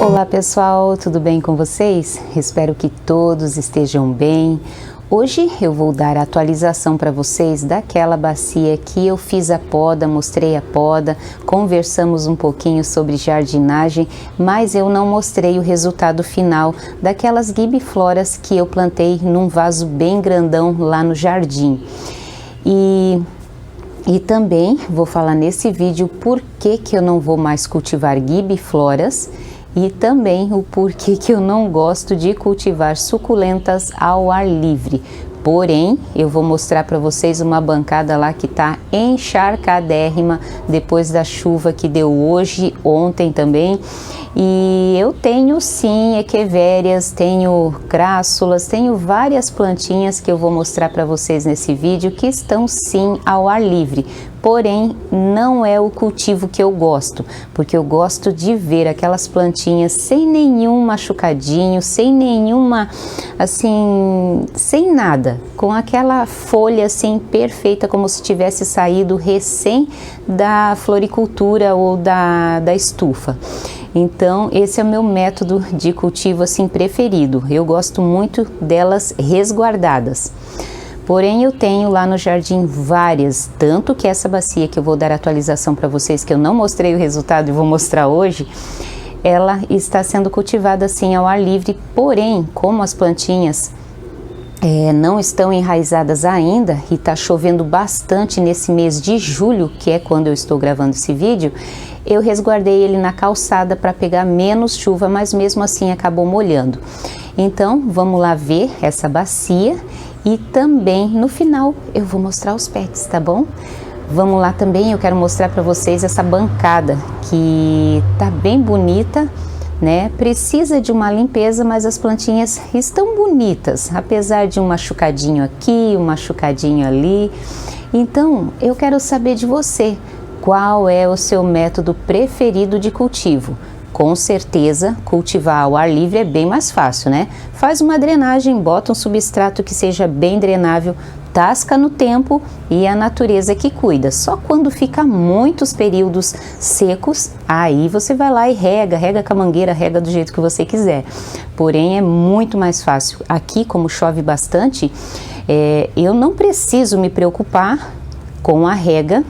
Olá pessoal, tudo bem com vocês? Espero que todos estejam bem. Hoje eu vou dar a atualização para vocês daquela bacia que eu fiz a poda, mostrei a poda, conversamos um pouquinho sobre jardinagem, mas eu não mostrei o resultado final daquelas gibifloras que eu plantei num vaso bem grandão lá no jardim. E também vou falar nesse vídeo por que eu não vou mais cultivar gibifloras e também o porquê que eu não gosto de cultivar suculentas ao ar livre. Porém, eu vou mostrar para vocês uma bancada lá que está encharcadérrima depois da chuva que deu hoje, ontem também. E eu tenho sim equivérias, tenho crássulas, tenho várias plantinhas que eu vou mostrar para vocês nesse vídeo que estão sim ao ar livre. Porém, não é o cultivo que eu gosto, porque eu gosto de ver aquelas plantinhas sem nenhum machucadinho, sem nenhuma, assim, sem nada, com aquela folha assim perfeita, como se tivesse saído recém da floricultura ou da estufa. Então, esse é o meu método de cultivo assim preferido. Eu gosto muito delas resguardadas. Porém, eu tenho lá no jardim várias, tanto que essa bacia que eu vou dar atualização para vocês, que eu não mostrei o resultado e vou mostrar hoje, ela está sendo cultivada assim ao ar livre. Porém, como as plantinhas não estão enraizadas ainda e está chovendo bastante nesse mês de julho, que é quando eu estou gravando esse vídeo, eu resguardei ele na calçada para pegar menos chuva, mas mesmo assim acabou molhando. Então, vamos lá ver essa bacia e também no final eu vou mostrar os pets, tá bom? Vamos lá também, eu quero mostrar para vocês essa bancada que tá bem bonita, né? Precisa de uma limpeza, mas as plantinhas estão bonitas, apesar de um machucadinho aqui, um machucadinho ali. Então, eu quero saber de você, qual é o seu método preferido de cultivo? Com certeza, cultivar ao ar livre é bem mais fácil, né? Faz uma drenagem, bota um substrato que seja bem drenável, tasca no tempo e a natureza que cuida. Só quando fica muitos períodos secos, aí você vai lá e rega com a mangueira, rega do jeito que você quiser. Porém, é muito mais fácil. Aqui, como chove bastante, eu não preciso me preocupar com a rega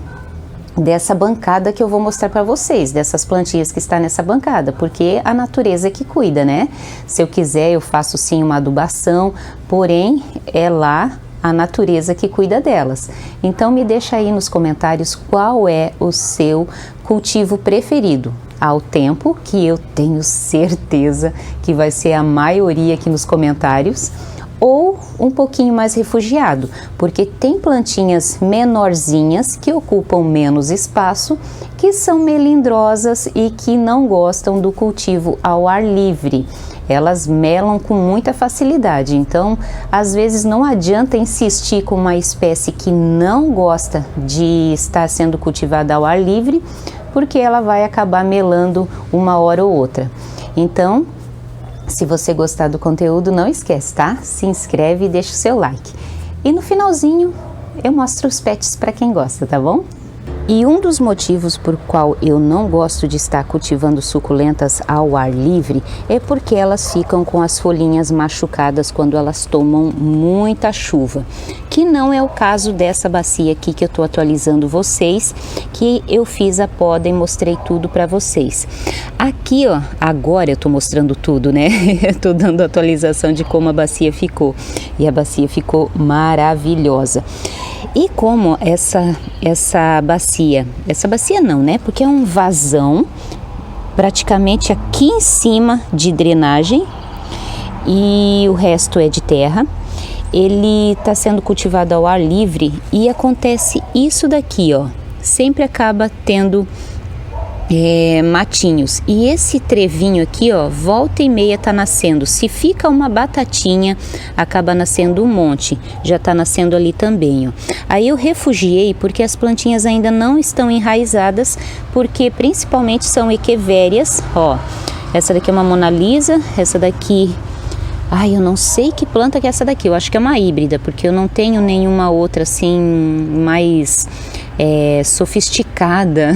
dessa bancada que eu vou mostrar para vocês, dessas plantinhas que está nessa bancada, porque a natureza é que cuida, né? Se eu quiser, eu faço sim uma adubação, porém é lá a natureza que cuida delas. Então me deixa aí nos comentários qual é o seu cultivo preferido, ao tempo, que eu tenho certeza que vai ser a maioria aqui nos comentários, ou um pouquinho mais refugiado, porque tem plantinhas menorzinhas que ocupam menos espaço, que são melindrosas e que não gostam do cultivo ao ar livre. Elas melam com muita facilidade, então às vezes não adianta insistir com uma espécie que não gosta de estar sendo cultivada ao ar livre, porque ela vai acabar melando uma hora ou outra. Então, se você gostar do conteúdo, não esquece, tá? Se inscreve e deixa o seu like. E no finalzinho, eu mostro os pets para quem gosta, tá bom? E um dos motivos por qual eu não gosto de estar cultivando suculentas ao ar livre é porque elas ficam com as folhinhas machucadas quando elas tomam muita chuva, que não é o caso dessa bacia aqui que eu estou atualizando vocês, que eu fiz a poda e mostrei tudo para vocês. Aqui, ó, agora eu estou mostrando tudo, né? Eu estou dando atualização de como a bacia ficou, e a bacia ficou maravilhosa. E como essa bacia não, né? Porque é um vasão praticamente aqui em cima de drenagem e o resto é de terra. Ele está sendo cultivado ao ar livre e acontece isso daqui, ó. Sempre acaba tendo matinhos, e esse trevinho aqui, ó, volta e meia tá nascendo. Se fica uma batatinha, acaba nascendo um monte, já tá nascendo ali também, ó. Aí eu refugiei porque as plantinhas ainda não estão enraizadas, porque principalmente são equivérias, ó. Essa daqui é uma Mona Lisa, essa daqui Ai, eu não sei que planta que é essa daqui, eu acho que é uma híbrida, porque eu não tenho nenhuma outra assim mais sofisticada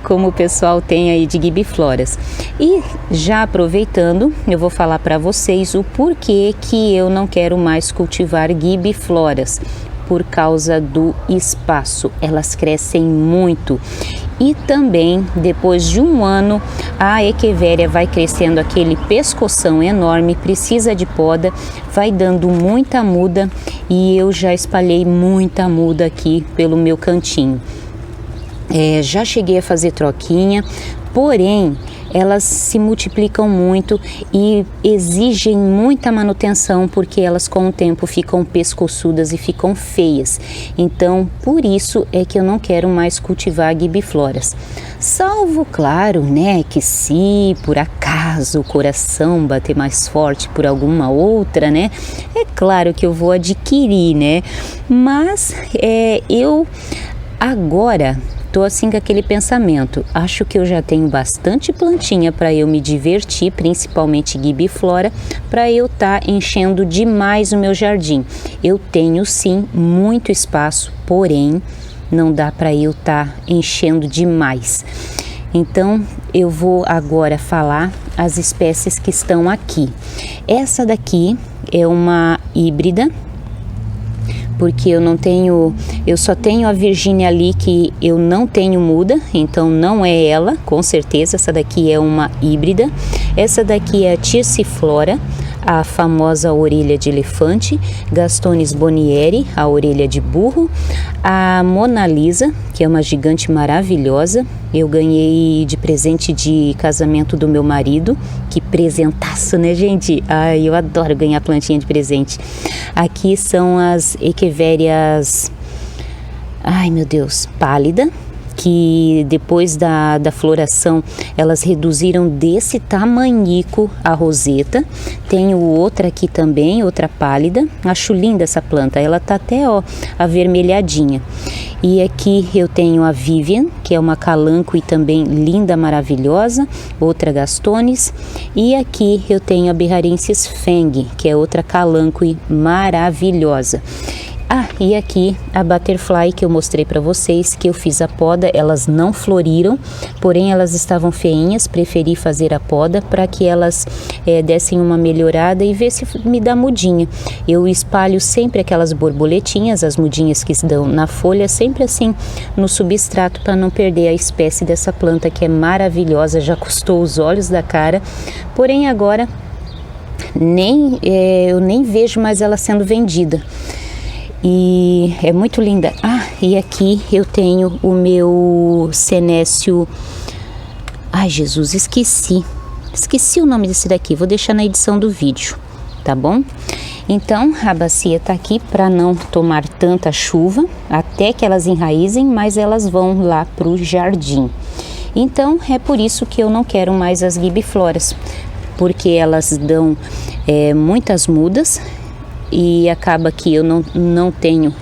como o pessoal tem aí de gibifloras. E já aproveitando, eu vou falar para vocês o porquê que eu não quero mais cultivar gibifloras. Por causa do espaço, elas crescem muito. E também, depois de um ano, a echeveria vai crescendo aquele pescoção enorme, precisa de poda, vai dando muita muda e eu já espalhei muita muda aqui pelo meu cantinho. Já cheguei a fazer troquinha, porém elas se multiplicam muito e exigem muita manutenção porque elas com o tempo ficam pescoçudas e ficam feias. Então, por isso é que eu não quero mais cultivar gibifloras. Salvo, claro, né, que se por acaso o coração bater mais forte por alguma outra, né, é claro que eu vou adquirir, né, mas eu agora tô assim com aquele pensamento, acho que eu já tenho bastante plantinha para eu me divertir, principalmente gibiflora, para eu estar enchendo demais o meu jardim. Eu tenho sim muito espaço, porém não dá para eu estar enchendo demais. Então eu vou agora falar as espécies que estão aqui. Essa daqui é uma híbrida, porque eu só tenho a Virginia ali que eu não tenho muda, então não é ela, com certeza. Essa daqui é uma híbrida. Essa daqui é a Tissiflora, a famosa orelha de elefante, Gastones Bonnieri, a orelha de burro, a Mona Lisa, que é uma gigante maravilhosa, eu ganhei de presente de casamento do meu marido, que presentaço, né, gente? Ai, eu adoro ganhar plantinha de presente. Aqui são as echeverias, ai meu Deus, pálida, que depois da floração elas reduziram desse tamanhico a roseta. Tenho outra aqui também, outra pálida, acho linda essa planta, ela tá até avermelhadinha. E aqui eu tenho a Vivian, que é uma calanco e também linda, maravilhosa, outra Gastones. E aqui eu tenho a Beharensis Feng, que é outra calanco e maravilhosa. E aqui a Butterfly que eu mostrei para vocês, que eu fiz a poda, elas não floriram, porém elas estavam feinhas, preferi fazer a poda para que elas dessem uma melhorada e ver se me dá mudinha. Eu espalho sempre aquelas borboletinhas, as mudinhas que dão na folha, sempre assim no substrato para não perder a espécie dessa planta que é maravilhosa, já custou os olhos da cara, porém agora eu nem vejo mais ela sendo vendida. E é muito linda. E aqui eu tenho o meu senécio. Ai, Jesus, esqueci o nome desse daqui, vou deixar na edição do vídeo, tá bom? Então a bacia tá aqui para não tomar tanta chuva, até que elas enraizem, mas elas vão lá pro jardim. Então é por isso que eu não quero mais as gibifloras, porque elas dão muitas mudas. E acaba que eu não tenho,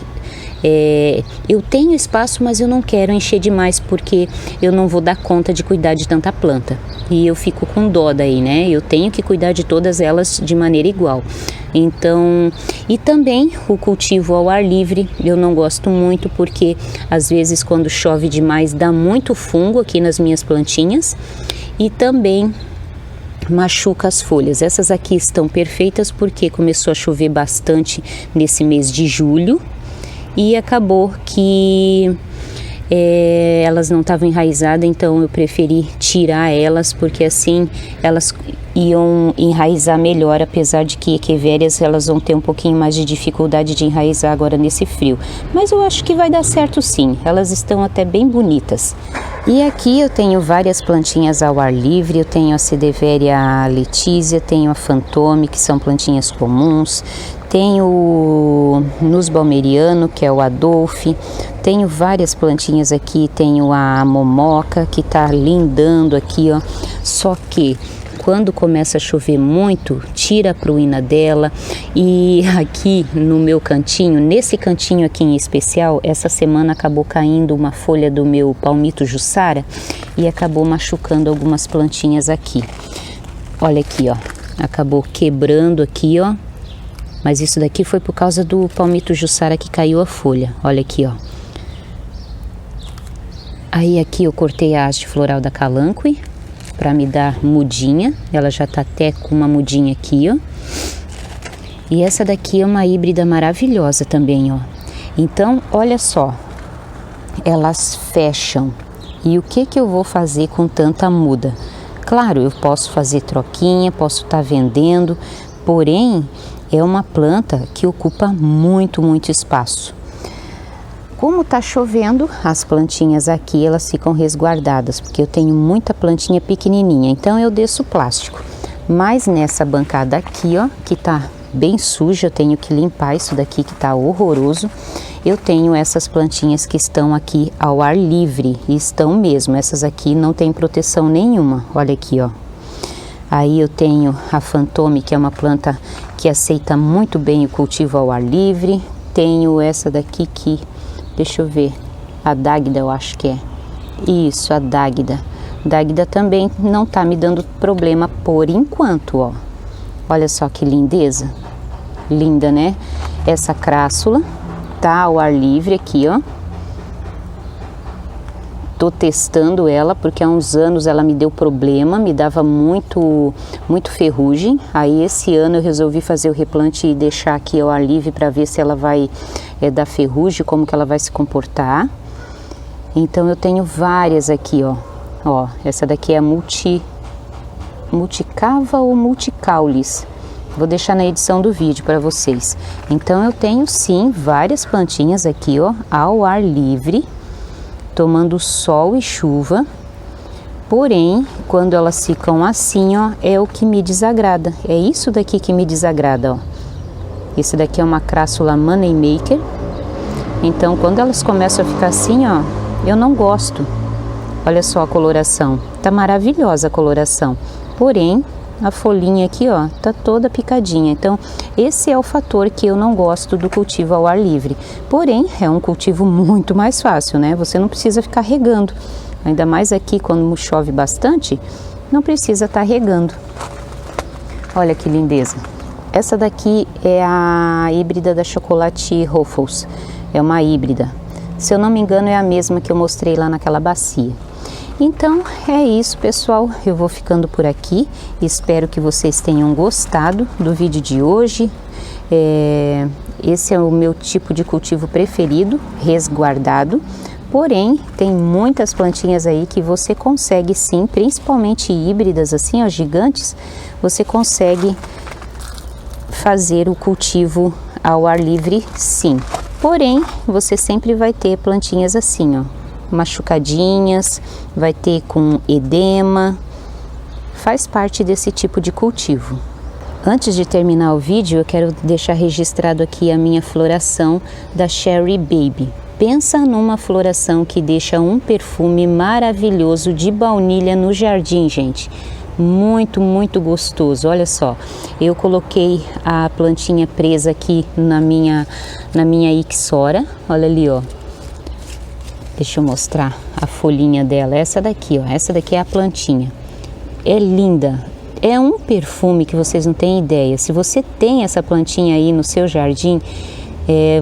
eu tenho espaço, mas eu não quero encher demais, porque eu não vou dar conta de cuidar de tanta planta. E eu fico com dó daí, né? Eu tenho que cuidar de todas elas de maneira igual. Então, e também o cultivo ao ar livre, eu não gosto muito, porque às vezes quando chove demais dá muito fungo aqui nas minhas plantinhas. E também machuca as folhas. Essas aqui estão perfeitas porque começou a chover bastante nesse mês de julho e acabou que elas não estavam enraizadas, então eu preferi tirar elas, porque assim elas iam enraizar melhor, apesar de que echeverias elas vão ter um pouquinho mais de dificuldade de enraizar agora nesse frio, mas eu acho que vai dar certo sim, elas estão até bem bonitas. E aqui eu tenho várias plantinhas ao ar livre, eu tenho a Sedeveria Letizia, tenho a Fantôme, que são plantinhas comuns, tenho o Nus Balmeriano, que é o Adolphe, tenho várias plantinhas aqui, tenho a Momoca, que tá lindando aqui, ó, só que quando começa a chover muito, tira a pruína dela. E aqui no meu cantinho, nesse cantinho aqui em especial, essa semana acabou caindo uma folha do meu palmito Jussara e acabou machucando algumas plantinhas aqui. Olha aqui, ó, acabou quebrando aqui, ó. Mas isso daqui foi por causa do palmito jussara que caiu a folha. Olha aqui, ó. Aí aqui eu cortei a haste floral da Kalanchoe para me dar mudinha. Ela já tá até com uma mudinha aqui, ó. E essa daqui é uma híbrida maravilhosa também, ó. Então, olha só. Elas fecham. E o que eu vou fazer com tanta muda? Claro, eu posso fazer troquinha, posso estar vendendo, porém é uma planta que ocupa muito espaço. Como tá chovendo, as plantinhas aqui elas ficam resguardadas, porque eu tenho muita plantinha pequenininha, então eu desço plástico. Mas nessa bancada aqui, ó, que tá bem suja, eu tenho que limpar isso daqui que tá horroroso. Eu tenho essas plantinhas que estão aqui ao ar livre, e estão mesmo, essas aqui não tem proteção nenhuma, olha aqui, ó. Aí eu tenho a Fantôme, que é uma planta que aceita muito bem o cultivo ao ar livre. Tenho essa daqui que, deixa eu ver, a Dáguida eu acho que é. Isso, a Dáguida. Dáguida também não tá me dando problema por enquanto, ó. Olha só que lindeza. Linda, né? Essa crássula tá ao ar livre aqui, ó. Tô testando ela porque há uns anos ela me deu problema, me dava muito ferrugem. Aí esse ano eu resolvi fazer o replante e deixar aqui ao ar livre para ver se ela vai dar ferrugem, como que ela vai se comportar. Então eu tenho várias aqui, ó. Ó, essa daqui é a multicava ou multicaulis. Vou deixar na edição do vídeo para vocês. Então eu tenho sim várias plantinhas aqui, ó, ao ar livre, tomando sol e chuva. Porém, quando elas ficam assim, ó, é o que me desagrada. É isso daqui que me desagrada, ó. Esse daqui é uma crássula Moneymaker. Então, quando elas começam a ficar assim, ó, eu não gosto. Olha só a coloração. Tá maravilhosa a coloração. Porém, a folhinha aqui, ó, tá toda picadinha. Então, esse é o fator que eu não gosto do cultivo ao ar livre. Porém, é um cultivo muito mais fácil, né? Você não precisa ficar regando. Ainda mais aqui, quando chove bastante, não precisa estar regando. Olha que lindeza. Essa daqui é a híbrida da Chocolate Ruffles. É uma híbrida. Se eu não me engano, é a mesma que eu mostrei lá naquela bacia. Então é isso, pessoal, eu vou ficando por aqui, espero que vocês tenham gostado do vídeo de hoje. Esse é o meu tipo de cultivo preferido, resguardado, porém tem muitas plantinhas aí que você consegue sim, principalmente híbridas assim, ó, gigantes, você consegue fazer o cultivo ao ar livre sim, porém você sempre vai ter plantinhas assim, ó, machucadinhas, vai ter com edema, faz parte desse tipo de cultivo. Antes de terminar o vídeo, eu quero deixar registrado aqui a minha floração da Cherry Baby. Pensa numa floração que deixa um perfume maravilhoso de baunilha no jardim, gente. Muito gostoso. Olha só, eu coloquei a plantinha presa aqui na minha Ixora. Olha ali, ó. Deixa eu mostrar a folhinha dela. Essa daqui, ó. Essa daqui é a plantinha. É linda. É um perfume que vocês não têm ideia. Se você tem essa plantinha aí no seu jardim,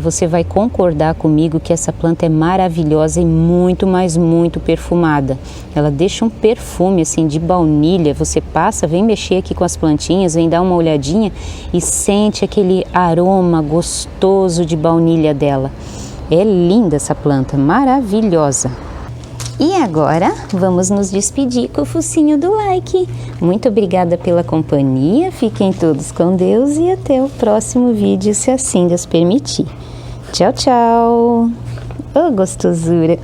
você vai concordar comigo que essa planta é maravilhosa e muito perfumada. Ela deixa um perfume assim de baunilha. Você passa, vem mexer aqui com as plantinhas, vem dar uma olhadinha e sente aquele aroma gostoso de baunilha dela. É linda essa planta, maravilhosa. E agora vamos nos despedir com o focinho do like. Muito obrigada pela companhia, fiquem todos com Deus e até o próximo vídeo, se assim Deus permitir. Tchau, tchau. Oh, gostosura.